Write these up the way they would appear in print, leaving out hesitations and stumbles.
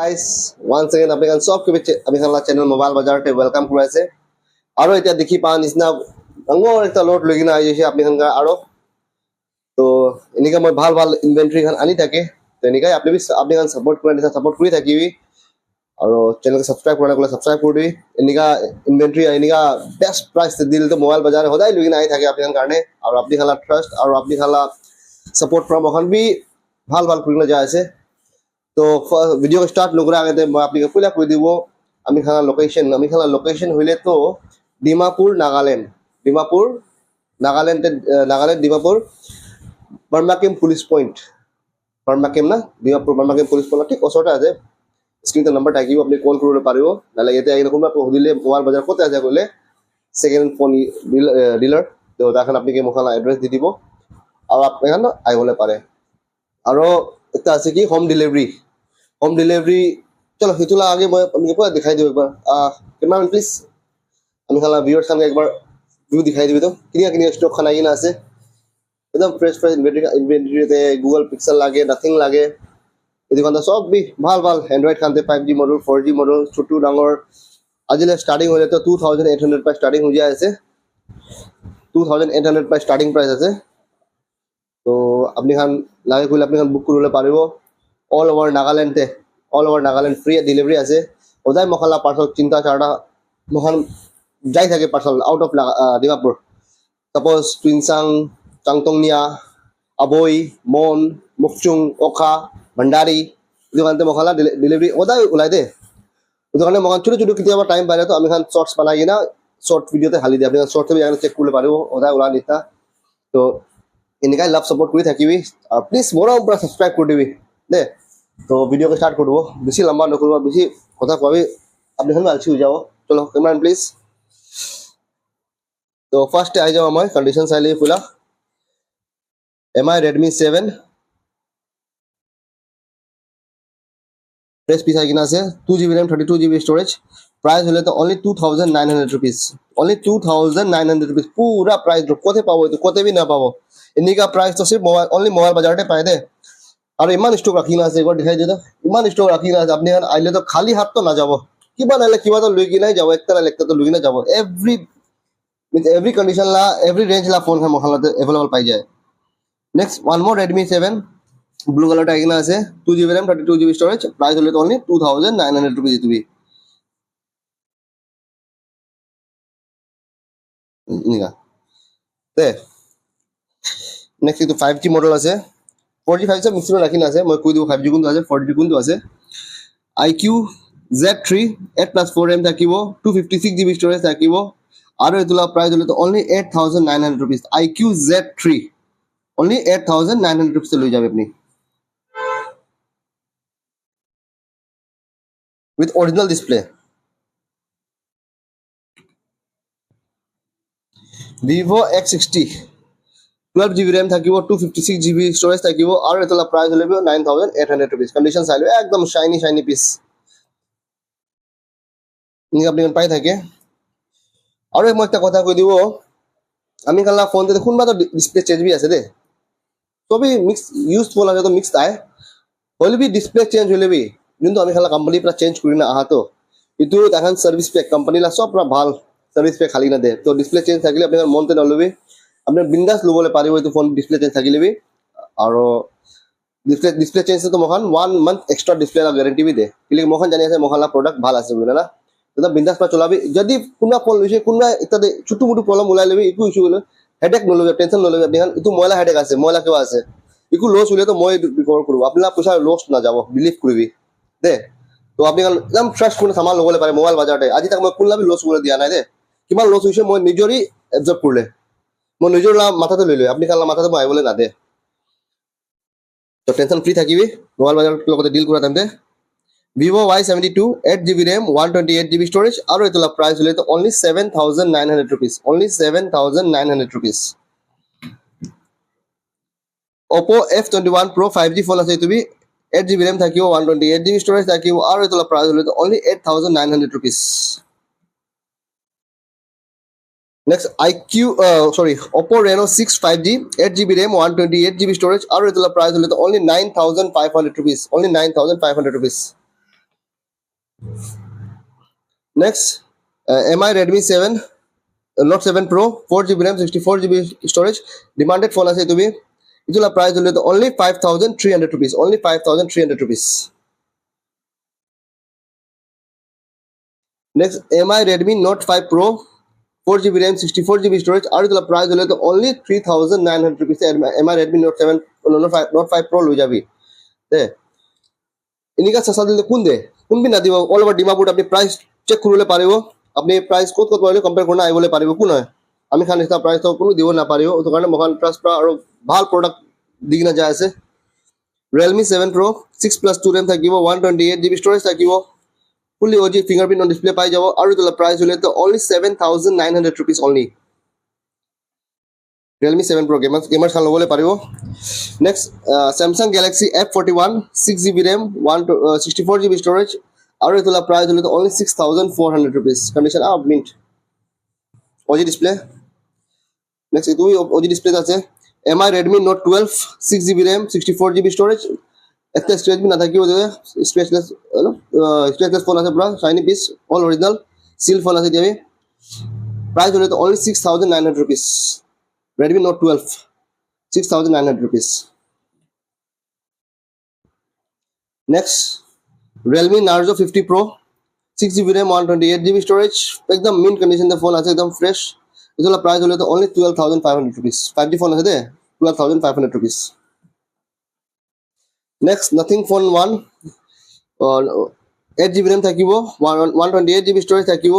guys, once again apni sob ke biche abhi khala channel mobile bazar te welcome kuraise aro eta dekhi pa nisna angor ekta load logina aise apni khan aro to enika moi bhal inventory khan ani thake to enika apni khan support kuri thakibi aro channel ke subscribe korana kole subscribe kori enika inventory enika best price te dil to mobile bazar hodai logina ai thake apni khan karne aro apni khala trust aro apni khala support from khan bi bhal kurina jai ase तो video को start नकरा आगे मैं आपको पहले कह দিব আমি খানা লোকেশন হইলে তো dimapur nagaland dimapur barmakem police point barmakem না dimapur barmakem police point ঠিক ওচৰতে আছে স্ক্ৰিনতে নম্বৰ থাকিব আপুনি কল কৰিব পাৰিব নালে ইয়াতে আহি কোনোবা পঢ়িলে মোবাইল বজাৰ কত আছে কইলে সেকেন্ড ফোন ডিলাৰ তো তাখন আপুনি মোখানা এড্ৰেছ দি দিব আৰু আপুনি খানা আইবলে পাৰে আৰু একটা আছে কি হোম डिलीवरी चलो हितुला आगे मैं आपको पूरा दिखाई दूं एक बार कैमरामैन प्लीज আমি খালা ভিউয়ার্স খান একবার ভিউ দেখাই দিবি তো কিনিয়া স্টক খানা কিনা আছে একদম ফ্রেশ ইনভেন্টরিতে গুগল পিক্সেল লাগে নাথিং লাগে এদিকে সব বি ভাল Android খানতে 5G model 4G model ছোট ডাঙর আজিলে স্টার্টিং হইলে তো 2800 পাই স্টার্টিং হই যায় আছে 2800 পাই স্টার্টিং প্রাইস আছে তো আপনি খান লাগে কইলে আপনি খান বুক করলে পারিব all over nagaland free delivery আছে ওদাই মখলা পার্সেল চিন্তা চারটা মহান যাই থাকে parcel out of dimapur suppose Tuensang Changtongya Aboi Mon Mokokchung ওখা ভণ্ডারি দোকানতে মখলা ডেলিভারি ওদাই উলাই দে দোকানে মহান ছোট কিতিয়াবা টাইম পাইলে তো আমি খান শর্টস বানাই কিনা শর্ট ভিডিওতে হালি দিয়ে আপনি শর্ট থেকে চেক করলে পারিব ওদাই উলা নিতা তো এনেকাই লাভ সাপোর্ট করে থাকিবি আর প্লিজ মোরা উপরে সাবস্ক্রাইব করে দিবি দে तो वीडियो को स्टार्ट करो बेसी लंबा न करो बेसी কথা কবি আপনি হন আলছি হয়ে যাও চলো ক্যামেরাম্যান প্লিজ তো ফার্স্টে আই যাও আমার কন্ডিশন চাইলে ফুলা এমআই Redmi 7 প্রেস পিস আইকিনা আছে 2GB RAM 32GB storage price হলে তো অনলি 2900 রুপিস অনলি 2900 রুপিস পুরা প্রাইস ড্রপ কোতে পাবো তো কোতে भी না পাবো इनका प्राइस तो सिर्फ मोबाइल ओनली मोबाइल बाजार पाए दे और इमान स्टॉक रखिना আছে একবার দেখাই দিও ইমান স্টক রাখিনা আছে আপনি আইলে তো খালি হাত তো না যাব কিবা নালে কিবা তো লই কিনাই যাব একটা নালে একটা তো লই না যাব এভরি কন্ডিশন লা এভরি রেঞ্জ লা ফোন মহালাতে अवेलेबल পাই যায় next one more Redmi 7 blue কালারটা এখানে আছে 2GB RAM 32GB storage price হলো তো অনলি 2900 রুপিস দিবি নিগা তে নেক্সট তো 5G মডেল আছে 4G 5 सब मिक्सर रखिना আছে মই কই দিব 5G কোনটো আছে 4G কোনটো আছে IQ Z3 8+4 RAM থাকিব 256GB স্টোরেজ থাকিব আৰু এতুলা প্রাইস হলো তো only 8900 rupees IQ Z3 only 8900 rupees লৈ যাবে আপনি with original display Vivo X60 12GB RAM থাকিব 256GB স্টোরেজ থাকিব আৰু এতলা প্রাইস হলে 9800 রুপিস কন্ডিশন চাইলে একদম শাইনি পিস নি আপনি পাই থাকে আৰু মই একটা কথা কই দিব আমি কালা ফোন তে কোনবা তো ডিসপ্লে চেঞ্জ বি আছে দে সবই মিক্স ইউজফুল আছে তো মিক্স আই হলে বি ডিসপ্লে চেঞ্জ হলে বি কিন্তু আমি কালা কোম্পানি পুরা চেঞ্জ করি না আহা তো ইতু তাখান সার্ভিস পেক কোম্পানি লা সব পুরা ভাল সার্ভিস পেক খালি না দে তো ডিসপ্লে চেঞ্জ থাকিলে আপনি মনতে নলবি আপনি বিন্দাস লবলে পারিব তো ফোন ডিসপ্লে চেঞ্জ থাকিলেবি আৰু ডিসপ্লে চেঞ্জ তো মখান 1 মান্থ এক্সট্রা ডিসপ্লে লা গ্যারান্টি বি দে কিলে মখান জানি আছে মখালা প্রোডাক্ট ভাল আছে বলে না তো বিন্দাস পা চলাবি যদি কোনা ফোন লইছে কোনা একটা ছোট মোটো প্রবলেম উলাই লবি ইকু ইস্যু হলো হেডেক নলবি টেনশন নলবি আপনি ইতু ময়লা হেডেক আছে ময়লা কেও আছে ইকু লস হলে তো মই রিকভার করব আপনি পয়সা লস না যাব বিলিভ করবি দে তো আপনি একদম ট্রাস্ট করে সামান লবলে পারে মোবাইল বাজারতে আজি তাক মই কোনলা বি লস করে দিয়া নাই দে কিমান লস হইছে মই নিজৰি এবজর্ব করলে মই নিজৰ মাথাতে লৈ আপনি কালা মাথাতে মই আইবলে না দে তো টেনশন ফ্রি থাকিবি মোবাইল বাজার লগতে ডিল করা টাইমতে Vivo Y72 8GB RAM 128GB storage আৰু এতলা প্রাইস হলে তো only 7900 rupees only 7900 rupees Oppo F21 Pro 5G phone আছে তুমি 8GB RAM থাকিব 128GB storage থাকিব আৰু এতলা প্রাইস হলে তো only 8900 rupees Next Oppo Reno 6 5G 8GB RAM 128GB storage আৰু এতলা প্রাইস হলে তো only 9500 rupees only 9500 rupees Next, MI Redmi 7 Note 7 Pro 4GB RAM 64GB storage demanded phone ase tumi itula price hole to only 5300 rupees, only 5300 rupees. Next, MI Redmi Note 5 Pro 4GB RAM 64GB storage aru itula price hole to only 3900 rupees. MI Redmi Note 7 Note 5 Pro loi jabi de इनिका सस्ता दिले कोन दे कोन भी ना दिबो all over Dimapur अपनी price check करले पारिबो अपनी price कोत कोत पारिबो कंपेयर करना आइबोले पारिबो कोन है আমি খান এটা প্রাইস তো কোনো দিব না পারিও তো কারণে মহান ট্রাস্ট প্রা আর ভাল প্রোডাক্ট দিগনা যায় আছে Realme 7 Pro 6+2 RAM থাকিব 128GB storage থাকিব fully OG fingerprint on display পাই যাব আৰু তোলা প্রাইস হলে তো only 7900 rupees only Realme 7 Pro gamers খান লবলে পারিব Next, Samsung Galaxy F41 6GB RAM 64GB storage আৰু তোলা প্রাইস হলে তো only 6400 rupees condition up mint OG display Next, itu OG display আছে MI Redmi Note 12 6GB RAM 64GB storage একটা storage भी না থাকিও যে স্পেসলেস স্পেসলেস ফোন আছে পুরা shiny piece all original seal phone আছে দিবি প্রাইস হলো তো only 6900 rupees Redmi Note 12 6900 rupees Next, Realme Narzo 50 Pro 6GB RAM 128GB storage एकदम mint condition the phone আছে एकदम fresh इसका प्राइस হলো তো only 12500 rupees 5G phone আছে দে 12500 rupees Next, Nothing Phone 1 8GB RAM থাকিব 128GB storage থাকিব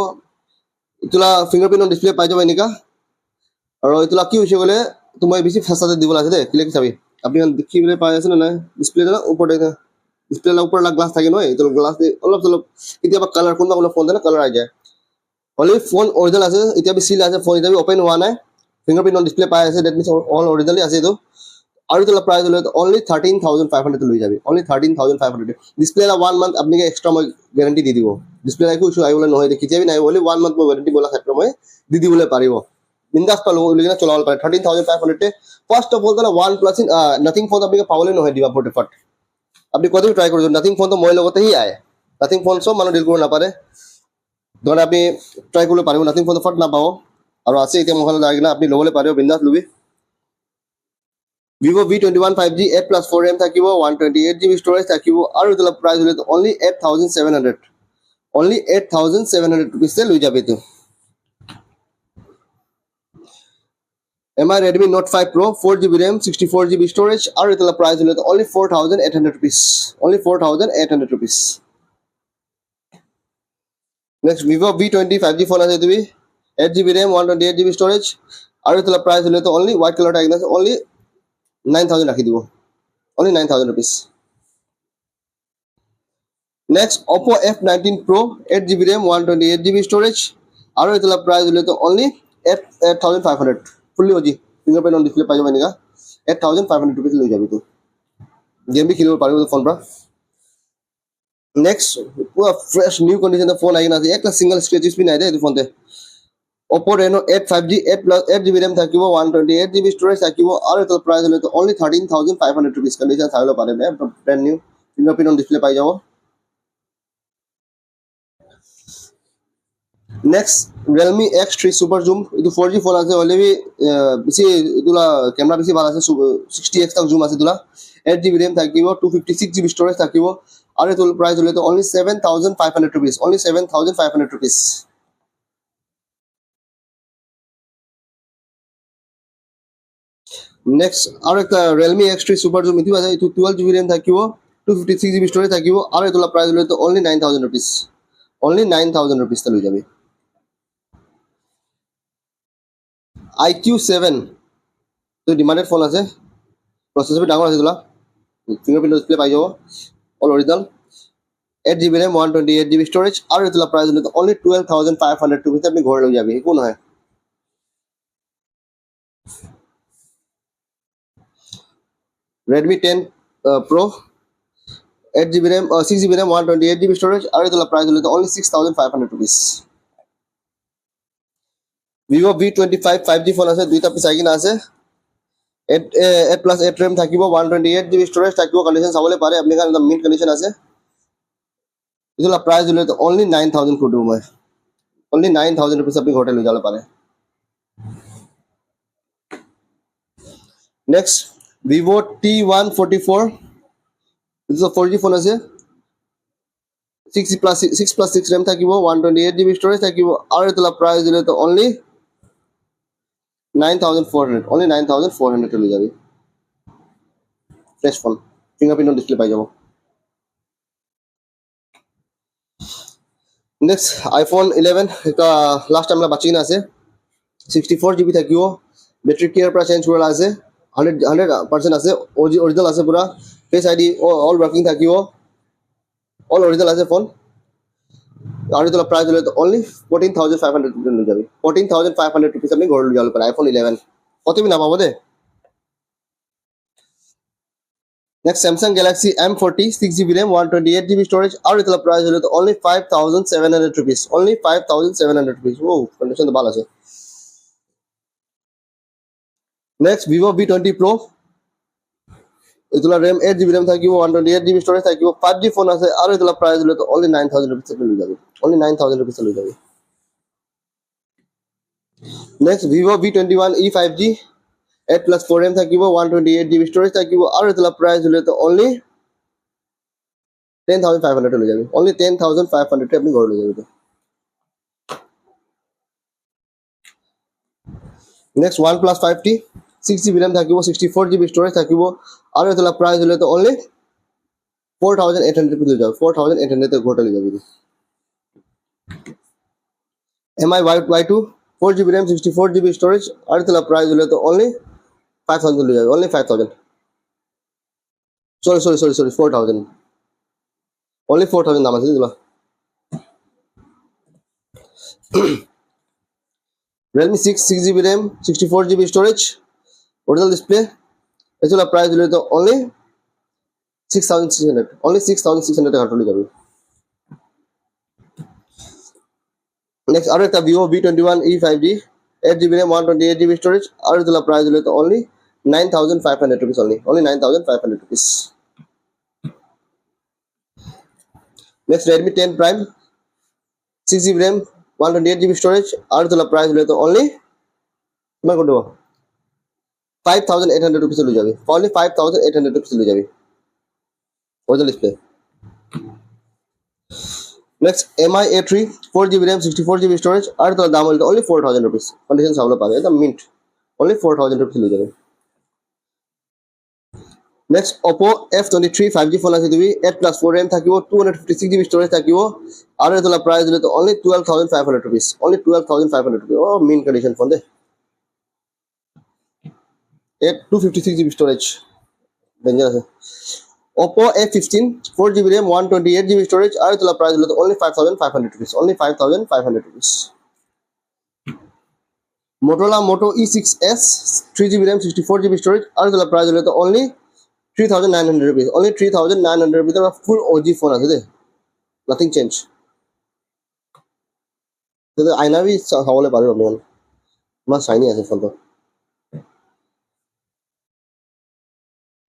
ইতলা fingerprint on display পাই যাব এনিকা আৰু ইতলা কি হৈছে গলে তুমি বেছি ফাস্টাতে দিব লাগে দে ক্লিক চাবি আপনি দেখিবলে পাই আছে না ডিসপ্লে না উপর দেখা ডিসপ্লে লা উপর লা গ্লাস থাকে নয় তো গ্লাস দি অলপ অলপ ইতিয়াবা কালার কোনবা কোন ফোন দেনা কালার আই যায় only phone original আছে ইতিয়াবি সিল আছে ফোন ইতিয়াবি ওপেন হোৱা নাই fingerprint on display পাই আছে that means all originally আছে তো আৰু তোলা প্রাইস হলো only 13500 লৈ যাবি only 13500 ডিসপ্লে লা 1 month আপনি এক্সট্রা মই গ্যারান্টি দি দিব ডিসপ্লে লা কিছু আইবলে নহয় দেখি যাবি নাই only 1 month মই গ্যারান্টি বলা ক্ষেত্র মই দি দিবলে পারিব বিন্দাস পালো লিগনা চলাবল পারে 13500 তে ফার্স্ট অফ অল তালা 1 প্লাস নাথিং ফোন আপনি পাবলে নহয় দিবা ফটো ফট আপনি কত ট্রাই করুন নাথিং ফোন তো মই লগতে হি আয় নাথিং ফোন সব মানুহ ডিল কৰিব না পারে ধৰ আপনি ট্রাই করলে পারিব নাথিং ফোন ফট না পাও আৰু আছে এতিয়া মহল লাগিনা আপনি লবলে পারিব বিন্দাস lobby Vivo V21 5G 8+4 RAM থাকিব 128GB storage থাকিব আৰু তোলা প্রাইস হলে only 8700 only 8700 rupees তে লৈ যাবে তো MI Redmi Note 5 Pro 4GB RAM 64GB storage আৰু তোলা প্রাইস হলে only 4800 rupees only 4800 rupees Next, Vivo V20 5G phone আছে তুমি 8GB RAM 128GB storage আৰু তোলা প্রাইস হলে only white color tag আছে only 9000 রাখি দিব only 9000 rupees Next, Oppo F19 Pro 8GB RAM 128GB storage আৰু এতলা প্রাইস হলে only 8500 fully OG fingerprint on display পাই যাব এনেকা 8500 rupees লৈ যাবি তো গেম বি খেলিব পাৰিব ফোন পৰা Next, পুরা fresh new condition the phone আইনা আছে একটা সিঙ্গেল স্ক্র্যাচেস বি নাই দে এই ফোনতে Oppo Reno 8 5G 8GB RAM থাকিব 128GB storage থাকিব আৰু এত প্রাইস হলে তো only 13500 rupees condition থাকলে পারে না brand new fingerprint on display পাই যাব Next, Realme X3 Super Zoom itu 4G phone আছে অলরেডি বেশি দুলা ক্যামেরা বেশি ভালো আছে 60x তক জুম আছে দুলা 8GB RAM থাকিব 256GB storage থাকিব আৰু এত প্রাইস হলে তো only 7500 rupees only 7500 rupees Next, আৰু একটা Realme X3 Super Zoom ইতি আছে ইটো 12GB RAM থাকিব 256GB storage থাকিব আৰু এতলা প্রাইস হলে তো only 9000 rupees only 9000 rupees তে লৈ যাবি IQ7 তো ডিমান্ডেড ফোন আছে প্রসেসর বি ডাঙৰ আছে তোলা ফিঙ্গারপ্রিন্ট ডিসপ্লে পাই যাব all original 8GB RAM 128GB storage আৰু এতলা প্রাইস হলে তো only 12500 rupees আপনি ঘৰ লৈ যাবি একো নহয় Redmi 10 Pro 8GB RAM 6GB RAM 128GB storage আৰু এতলা প্রাইস হলে তো only 6500 rupees Vivo V25 5G phone আছে দুইটা পিস আইকিনা আছে 8+8 RAM থাকিব 128GB storage থাকিব কন্ডিশন চাবলে পারে আপনি কারণ মিড কন্ডিশন আছে इतला प्राइस दिले तो ओनली 9000 को दूं मैं ओनली 9000 रुपीस अपनी होटल ले जाला पारे next Vivo T144 this is a 4G phone আছে 6 plus 6 RAM থাকিব 128GB storage থাকিব আৰু ইতলা প্ৰাইস দিলে তো only 9400 only 9400 লৈ যাবি ফ্ৰেশ ফোন ফিঙ্গারপ্রিন্ট ডিসপ্লে পাই যাব নেক্সট iPhone 11 এটা লাস্ট টাইম বাকি না আছে 64GB থাকিব ব্যাটারি কেয়ার পৰা চেঞ্জ কৰা আছে 100% আছে অরিজিনাল আছে পুরা ফেস আইডি অল ওয়ার্কিং থাকিব অল অরিজিনাল আছে ফোন আৰু ইতলা প্ৰাইস দিলে তো only 14500 লৈ যাবি 14500 रुपीस আপনি ঘৰ লৈ যাব পাৰে iPhone 11 কতমি না পাবো দে Next Samsung Galaxy M40 6GB RAM 128GB storage और इतना प्राइस है तो only 5700 rupees only 5700 rupees वो कंडीशन तो बाल है Next Vivo V20 Pro इतना RAM 8GB RAM था कि वो 128GB storage था कि वो 5G फोन है और इतना प्राइस है तो only 9000 rupees से मिल जाएगी only 9000 rupees से मिल जाएगी Next Vivo V21 E 5G 8+4 RAM থাকিব 128GB storage থাকিব আৰু ইতলা প্ৰাইস হলে তো only 10500 লৈ যাবি only 10500 আপনি ঘৰ লৈ যাবি next OnePlus 5T 6GB RAM থাকিব 64GB storage থাকিব আৰু ইতলা প্ৰাইস হলে তো only 4800 লৈ যাবি 4800 তে ঘৰটা লৈ যাবি MI Y2 4GB RAM 64GB storage আৰু ইতলা প্ৰাইস হলে তো only 5000 লৈ যাবি only 5000 sorry 4000 only 4000 দাম আছে দিলা Realme 6 6GB RAM 64GB storage original display এগুলা প্রাইস দিলে তো only 6600 only 6600 টাকা লৈ যাবি next আৰু একটা Vivo V21 E 5G 8GB RAM 128GB storage আৰু এগুলা প্রাইস দিলে তো only 9500 rupees only 9500 rupees next Redmi 10 Prime 6GB RAM 128GB storage और तो प्राइस ले तो only मैं को दो 5800 rupees ले जाबी only 5800 rupees ले जाबी original display next MI A3 4GB RAM 64GB storage और तो दाम ले तो only 4000 rupees कंडीशन सावला पावे एकदम मिंट only 4000 rupees ले जाबी next Oppo F23 5G phone আছে তুমি 8+4 RAM থাকিব 256GB storage থাকিব আৰু এতলা প্ৰাইস দিলে তো only 12500 rupees only 12500 rupees oh mean condition phone দে 256GB storage danger আছে Oppo A15 4GB RAM 128GB storage আৰু এতলা প্ৰাইস দিলে তো only 5500 rupees only 5500 rupees Motorola Moto E6s 3GB RAM 64GB storage আৰু এতলা প্ৰাইস দিলে তো only 3900 rupees only 3900 rupees full OG phone আছে দে nothing change তো আইনা বি সাবলে পারে আপনি মা শাইনি আছে ফোন তো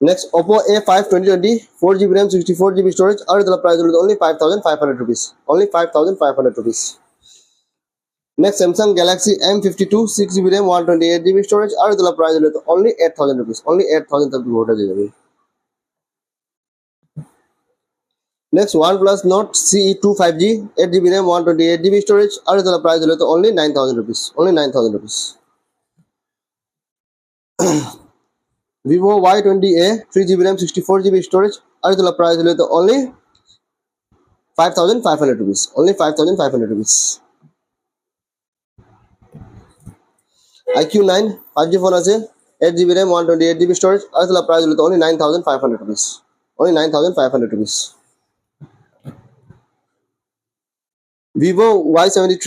next Oppo A5 2020 4GB RAM 64GB storage और इसका प्राइस है only 5500 rupees only 5500 rupees next Samsung Galaxy M52 6GB RAM 128GB storage और इसका प्राइस है only 8000 rupees only 8000 तक होटा जाएगा Next OnePlus Nord CE2 5G 8GB RAM 128GB storage और इसका प्राइस है तो only 9000 rupees only 9000 rupees Vivo Y20A 3GB RAM 64GB storage और इसका प्राइस है तो only 5500 rupees only 5500 rupees IQ9 5G phone আছে 8GB RAM 128GB storage और इसका प्राइस है तो only 9500 rupees only 9500 rupees Vivo Y73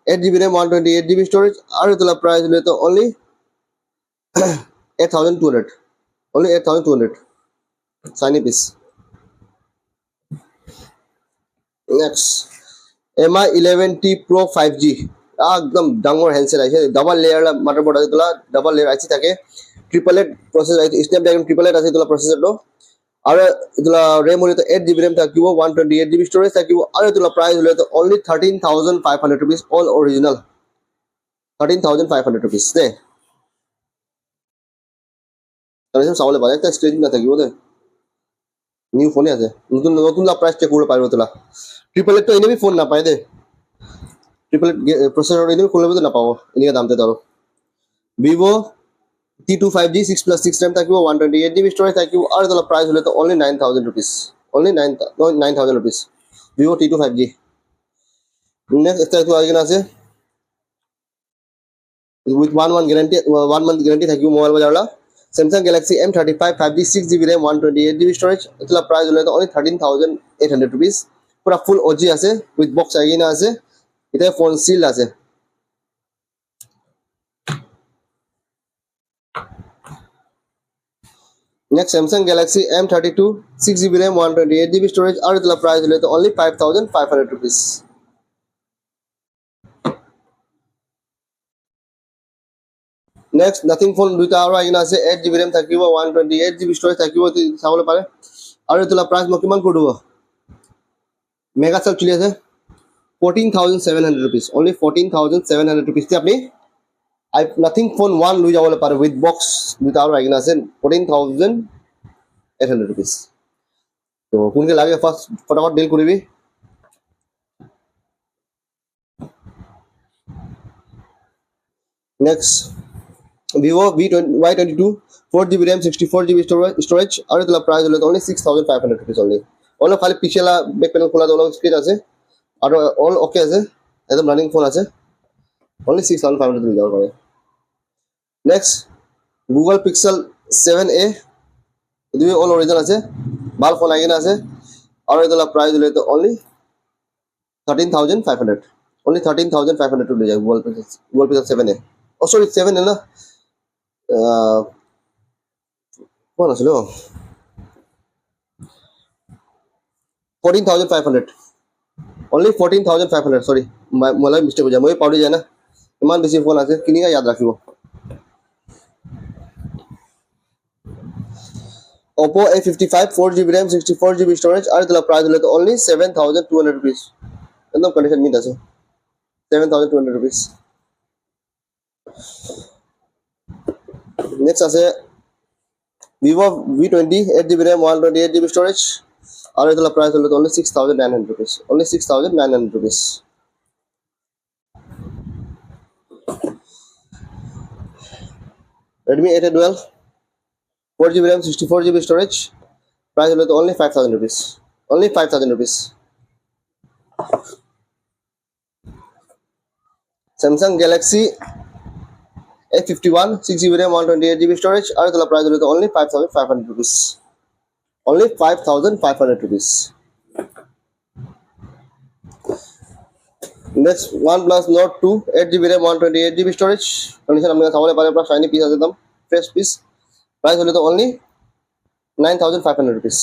8GB RAM 128GB storage और इसका प्राइस है तो only 8200 only 8200 shiny piece next MI 11T Pro 5G एकदम ডাঙৰ হ্যান্ডসেট আছে ডাবল লেয়ার মাদারবোর্ড আছে তোলা ডাবল লেয়ার আছে থাকে ট্রিপল 8 প্রসেসর আছে স্ন্যাপড্রাগন ট্রিপল 8 আছে তোলা প্রসেসরটো আৰু এটোলা RAM হলে 8GB RAM থাকিব 128GB storage থাকিব আৰু এটোলা প্ৰাইস হলে only 13500 rupees all original 13500 rupees দে তাৰে চাবলে পাৰে একটা স্ক্ৰীন না থাকিব দে নিউ ফোন আছে নতুন নতুন প্রাইস চেক করে পারবো তোলা ট্রিপল এইট তো এনেবি ফোন না পায় দে ট্রিপল এইট প্রসেসর এনেবি খুলবে তো না পাবো এনিকে দামতে ধরো vivo T25G 6+6 RAM থাকিব 128GB storage থাকিব আৰু তোলা প্রাইস হলে তো only 9000 rupees only 9000 rupees vivo T25G next এটা তো আইগনা আছে with 1 month guarantee থাকিব mobile বাজারলা Samsung Galaxy M35 5G 6GB RAM 128GB storage itla price hole only 13800 rupees pura full OG ase with box agina ase eta phone seal ase next Samsung Galaxy M32 6GB RAM 128GB storage aru itla price hole only 5500 rupees next nothing phone duita aru agina ase 8GB RAM thakibo 128GB storage thakibo sabole pare aru itla price mo kiman kodubo mega sale chili ase 14700 rupees only 14700 rupees te apni nothing phone 1 lui jabole pare with box duita aru agina ase 14800 rupees to kunke lage first fatapat deal koribi next Vivo Y22 4GB RAM 64GB storage aru itla price hole only 6500 rupees only all khali pichela back panel khola dolo screen ase aru all okay ase ekdom running phone ase only 6500 rupees jawar pare next Google Pixel 7a idu all original ase bal phone agina ase aru itla price hole only 13500 only 13500 to le Google Pixel 7a oh sorry 7 na what is it? 14500 only 14500 sorry my mistake ho jay moi pauri jay na iman beshi phone ase kiniga yaad rakhibo Oppo A55 4GB RAM 64GB storage aru itla price hole only 7200 rupees ekdom condition meet ase 7200 rupees next ase Vivo V20 8GB RAM 128GB storage aru itla price hole only 6900 rupees only 6900 rupees Redmi 8A12 4GB RAM 64GB storage price hole only 5000 rupees only 5000 rupees Samsung Galaxy A51 6GB RAM 128GB storage aru itla price hole only 5500 rupees only 5500 rupees next OnePlus Nord 2 8GB RAM 128GB storage condition apni sabole pare pura shiny piece ase ekdom fresh piece price hole only 9500 rupees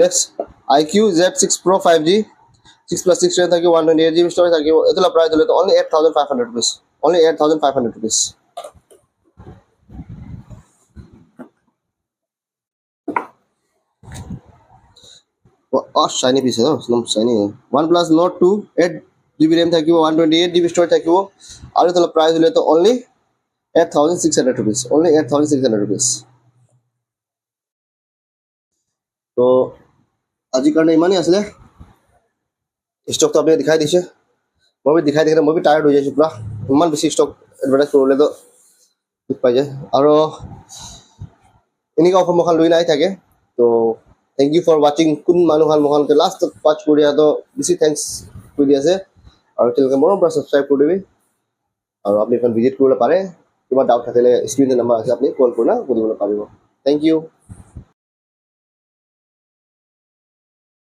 next IQ Z6 Pro 5G 6+6 RAM thakibo 128GB storage thakibo etula price hole only 8500 rupees only 8500 rupees oh shiny piece no shiny OnePlus Nord 2 8GB RAM thakibo 128GB storage thakibo aru etula price hole only 8600 rupees only 8600 rupees তো আজি কাৰণে ইমানেই আছিলে stock তো আপুনি দেখাই দিছে মই দেখাই দেখাই মই টায়াৰ্ড হৈ যাইছো পুৰা ইমান বেছি স্টক এডভাৰটাইজ কৰিলে তো ঠিক পাই যায় আৰু এনেকুৱা অফাৰ মখান লৈ নাই থাকে তো থ্যাংক ইউ ফৰ ৱাচিং কোন মানুহ ভাল মখানকে লাষ্ট পাঁচ কৰি তো বেছি থ্যাংকস কৰি দি আছে আৰু তেওঁলোকে মৰম পৰা সাবস্ক্ৰাইব কৰি দিবি আৰু আপুনি এখন ভিজিট কৰিব পাৰে কিবা ডাউট থাকিলে স্ক্ৰীনৰ নম্বৰ আছে আপুনি কল কৰি না সুধিবলৈ পাৰিব থ্যাংক ইউ